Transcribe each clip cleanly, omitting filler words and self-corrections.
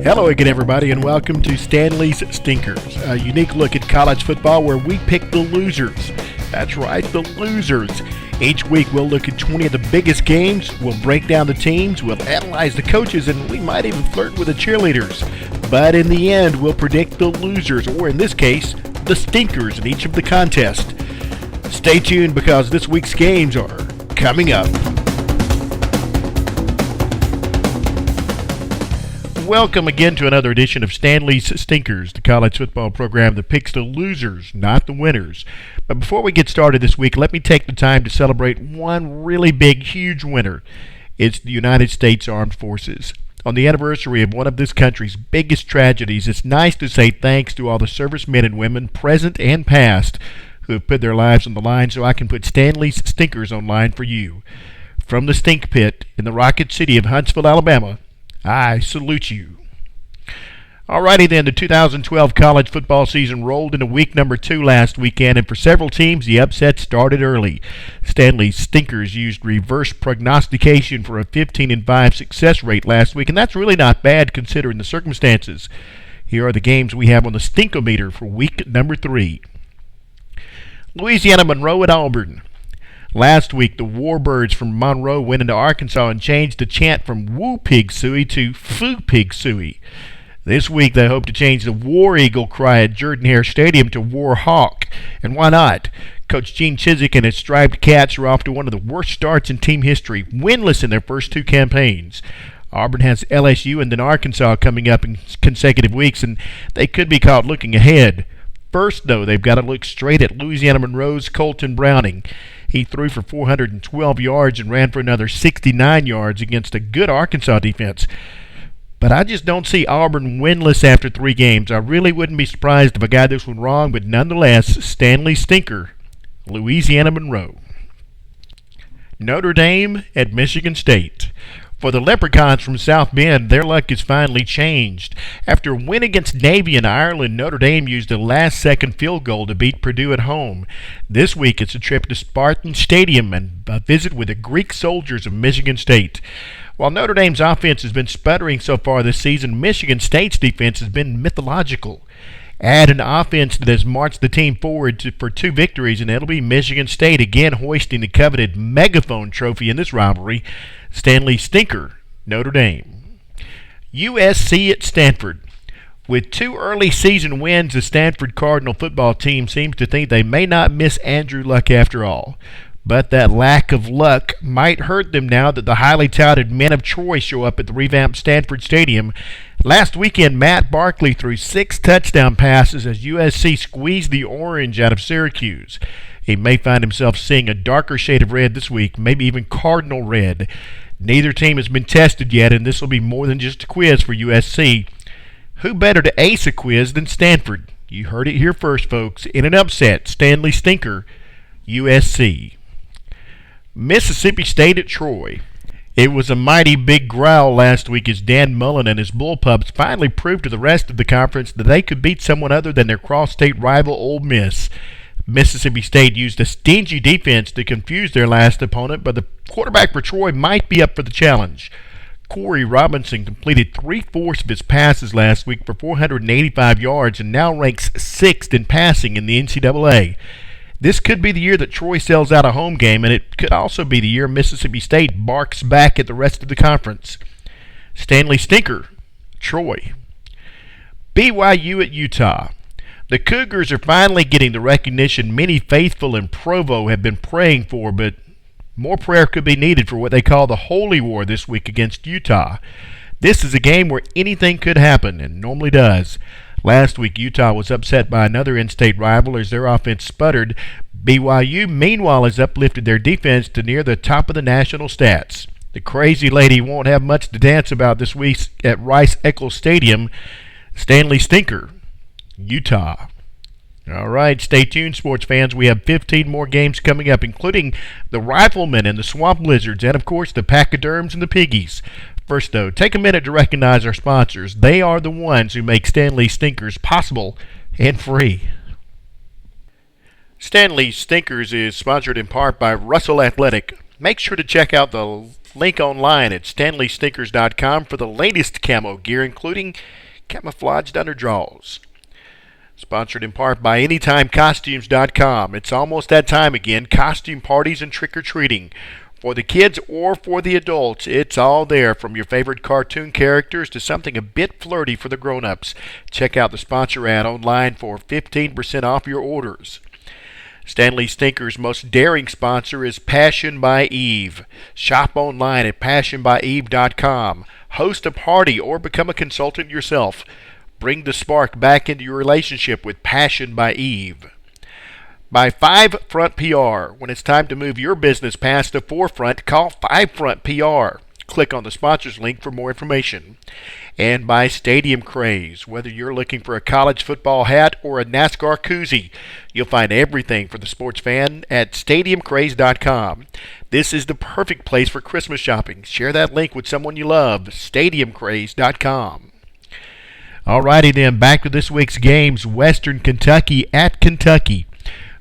Hello again, everybody, and welcome to Stanley's Stinkers, a unique look at college football where we pick the losers. That's right, the losers. Each week we'll look at 20 of the biggest games, we'll break down the teams, we'll analyze the coaches, and we might even flirt with the cheerleaders. But in the end, we'll predict the losers, or in this case, the stinkers in each of the contests. Stay tuned because this week's games are coming up. Welcome again to another edition of Stanley's Stinkers, the college football program that picks the losers, not the winners. But before we get started this week, let me take the time to celebrate one really big, huge winner. It's the United States Armed Forces. On the anniversary of one of this country's biggest tragedies, it's nice to say thanks to all the servicemen and women, present and past, who have put their lives on the line so I can put Stanley's Stinkers online for you. From the stink pit in the rocket city of Huntsville, Alabama, I salute you. Alrighty then, the 2012 college football season rolled into week number 2 last weekend, and for several teams, the upset started early. Stanley's Stinkers used reverse prognostication for a 15-5 success rate last week, and that's really not bad considering the circumstances. Here are the games we have on the Stinkometer for week number 3. Louisiana Monroe at Auburn. Last week, the Warbirds from Monroe went into Arkansas and changed the chant from Woo Pig Suey to Foo Pig Suey. This week, they hope to change the War Eagle cry at Jordan-Hare Stadium to War Hawk. And why not? Coach Gene Chizik and his striped cats are off to one of the worst starts in team history, winless in their first 2 campaigns. Auburn has LSU and then Arkansas coming up in consecutive weeks, and they could be caught looking ahead. First, though, they've got to look straight at Louisiana Monroe's Colton Browning. He threw for 412 yards and ran for another 69 yards against a good Arkansas defense. But I just don't see Auburn winless after 3 games. I really wouldn't be surprised if I got this one wrong, but nonetheless, Stanley Stinker, Louisiana Monroe. Notre Dame at Michigan State. For the Leprechauns from South Bend, their luck has finally changed. After a win against Navy in Ireland, Notre Dame used a last-second field goal to beat Purdue at home. This week, it's a trip to Spartan Stadium and a visit with the Greek soldiers of Michigan State. While Notre Dame's offense has been sputtering so far this season, Michigan State's defense has been mythological. Add an offense that has marched the team forward for 2 victories, and it'll be Michigan State again hoisting the coveted megaphone trophy in this rivalry. Stanley Stinker, Notre Dame. USC at Stanford. With 2 early season wins, the Stanford Cardinal football team seems to think they may not miss Andrew Luck after all. But that lack of luck might hurt them now that the highly touted men of Troy show up at the revamped Stanford Stadium. Last weekend, Matt Barkley threw 6 touchdown passes as USC squeezed the orange out of Syracuse. He may find himself seeing a darker shade of red this week, maybe even cardinal red. Neither team has been tested yet, and this will be more than just a quiz for USC. Who better to ace a quiz than Stanford? You heard it here first, folks. In an upset, Stanley Stinker, USC. Mississippi State at Troy. It was a mighty big growl last week as Dan Mullen and his Bullpups finally proved to the rest of the conference that they could beat someone other than their cross-state rival Ole Miss. Mississippi State used a stingy defense to confuse their last opponent, but the quarterback for Troy might be up for the challenge. Corey Robinson completed 3/4 of his passes last week for 485 yards and now ranks 6th in passing in the NCAA. This could be the year that Troy sells out a home game, and it could also be the year Mississippi State barks back at the rest of the conference. Stanley Stinker, Troy. BYU at Utah. The Cougars are finally getting the recognition many faithful in Provo have been praying for, but more prayer could be needed for what they call the Holy War this week against Utah. This is a game where anything could happen, and normally does. Last week, Utah was upset by another in-state rival as their offense sputtered. BYU, meanwhile, has uplifted their defense to near the top of the national stats. The crazy lady won't have much to dance about this week at Rice-Eccles Stadium. Stanley Stinker, Utah. All right, stay tuned, sports fans. We have 15 more games coming up, including the Riflemen and the Swamp Lizards, and, of course, the Pachyderms and the Piggies. First, though, take a minute to recognize our sponsors. They are the ones who make Stanley Stinkers possible and free. Stanley Stinkers is sponsored in part by Russell Athletic. make sure to check out the link online at stanleystinkers.com for the latest camo gear, including camouflaged underdraws. Sponsored in part by AnytimeCostumes.com. It's almost that time again. Costume parties and trick-or-treating. For the kids or for the adults, it's all there, from your favorite cartoon characters to something a bit flirty for the grown-ups. Check out the sponsor ad online for 15% off your orders. Stanley Stinker's most daring sponsor is Passion by Eve. Shop online at passionbyeve.com. Host a party or become a consultant yourself. Bring the spark back into your relationship with Passion by Eve. By 5 Front PR. When it's time to move your business past the forefront, call 5 Front PR. Click on the sponsors link for more information. And by Stadium Craze. Whether you're looking for a college football hat or a NASCAR koozie, you'll find everything for the sports fan at stadiumcraze.com. This is the perfect place for Christmas shopping. Share that link with someone you love. stadiumcraze.com. Alrighty then, back to this week's games. Western Kentucky at Kentucky.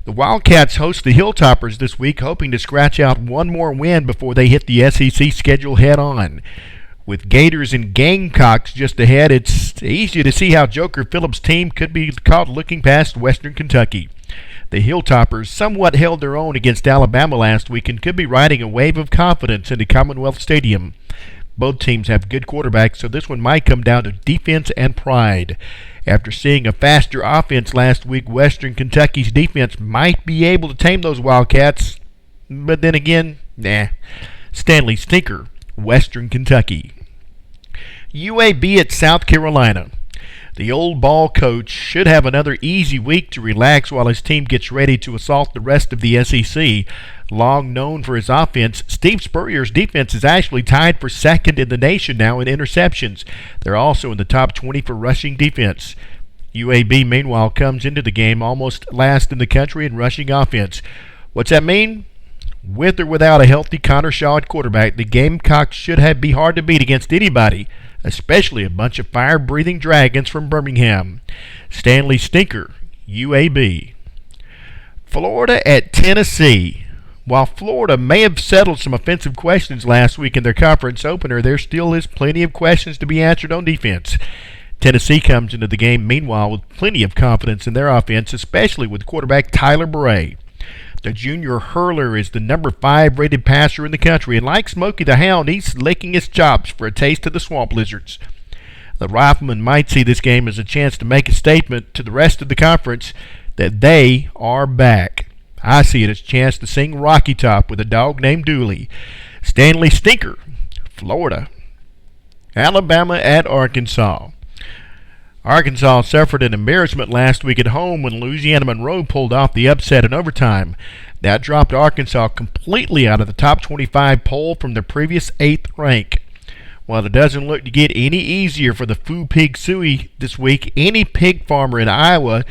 The Wildcats host the Hilltoppers this week, hoping to scratch out one more win before they hit the SEC schedule head-on. With Gators and Gamecocks just ahead, it's easy to see how Joker Phillips' team could be caught looking past Western Kentucky. The Hilltoppers somewhat held their own against Alabama last week and could be riding a wave of confidence into Commonwealth Stadium. Both teams have good quarterbacks, so this one might come down to defense and pride. After seeing a faster offense last week, Western Kentucky's defense might be able to tame those Wildcats. But then again, Stanley Stinker, Western Kentucky. UAB at South Carolina. The old ball coach should have another easy week to relax while his team gets ready to assault the rest of the SEC. Long known for his offense, Steve Spurrier's defense is actually tied for second in the nation now in interceptions. They're also in the top 20 for rushing defense. UAB, meanwhile, comes into the game almost last in the country in rushing offense. What's that mean? With or without a healthy Connor Shaw at quarterback, the Gamecocks should be hard to beat against anybody, especially a bunch of fire-breathing dragons from Birmingham. Stanley Stinker, UAB. Florida at Tennessee. While Florida may have settled some offensive questions last week in their conference opener, there still is plenty of questions to be answered on defense. Tennessee comes into the game, meanwhile, with plenty of confidence in their offense, especially with quarterback Tyler Bray. The junior hurler is the number 5 rated passer in the country, and like Smokey the Hound, he's licking his chops for a taste of the Swamp Lizards. The Riflemen might see this game as a chance to make a statement to the rest of the conference that they are back. I see it as a chance to sing Rocky Top with a dog named Dooley. Stanley Stinker, Florida. Alabama at Arkansas. Arkansas suffered an embarrassment last week at home when Louisiana Monroe pulled off the upset in overtime. That dropped Arkansas completely out of the top 25 poll from their previous 8th rank. While it doesn't look to get any easier for the Foo Pig Suey this week, any pig farmer in Iowa,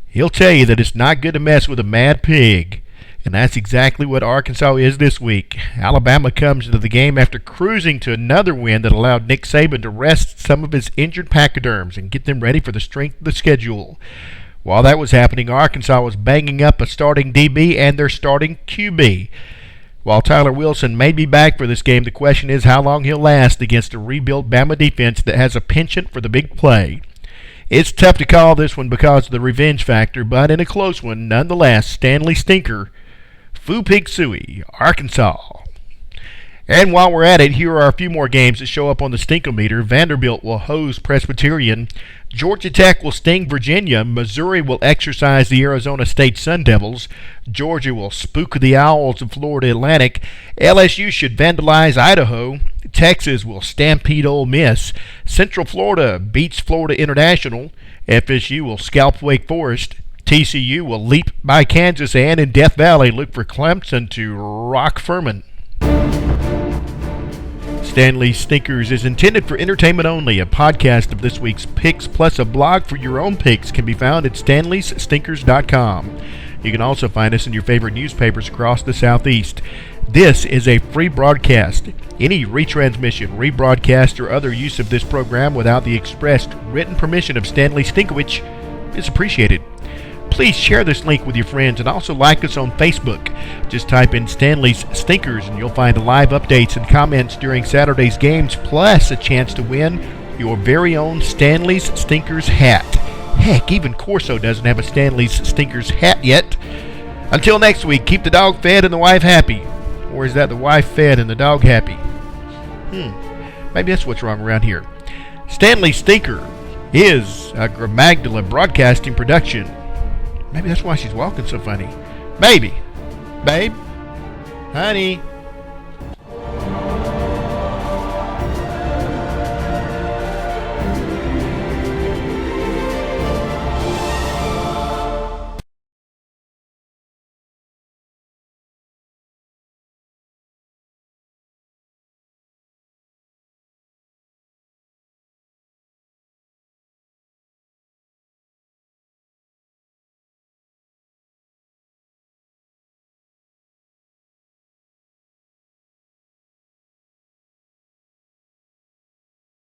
he'll tell you that it's not good to mess with a mad pig. And that's exactly what Arkansas is this week. Alabama comes into the game after cruising to another win that allowed Nick Saban to rest some of his injured pachyderms and get them ready for the strength of the schedule. While that was happening, Arkansas was banging up a starting DB and their starting QB. While Tyler Wilson may be back for this game, the question is how long he'll last against a rebuilt Bama defense that has a penchant for the big play. It's tough to call this one because of the revenge factor, but in a close one, nonetheless, Stanley Stinker, Foo Pig Suey, Arkansas. And while we're at it, here are a few more games that show up on the Stinkometer. Vanderbilt will hose Presbyterian. Georgia Tech will sting Virginia. Missouri will exercise the Arizona State Sun Devils. Georgia will spook the Owls of Florida Atlantic. LSU should vandalize Idaho. Texas will stampede Ole Miss. Central Florida beats Florida International. FSU will scalp Wake Forest. TCU will leap by Kansas, and in Death Valley, look for Clemson to rock Furman. Stanley Stinkers is intended for entertainment only. A podcast of this week's picks plus a blog for your own picks can be found at stanleystinkers.com. You can also find us in your favorite newspapers across the Southeast. This is a free broadcast. Any retransmission, rebroadcast, or other use of this program without the expressed written permission of Stanley Stinkowich is appreciated. Please please share this link with your friends and also like us on Facebook. Just type in Stanley's Stinkers and you'll find live updates and comments during Saturday's games, plus a chance to win your very own Stanley's Stinkers hat. Heck, even Corso doesn't have a Stanley's Stinkers hat yet. Until next week, keep the dog fed and the wife happy. Or is that the wife fed and the dog happy? Maybe that's what's wrong around here. Stanley Stinker is a Gramagdala Broadcasting production. Maybe that's why she's walking so funny. Baby. Babe. Honey.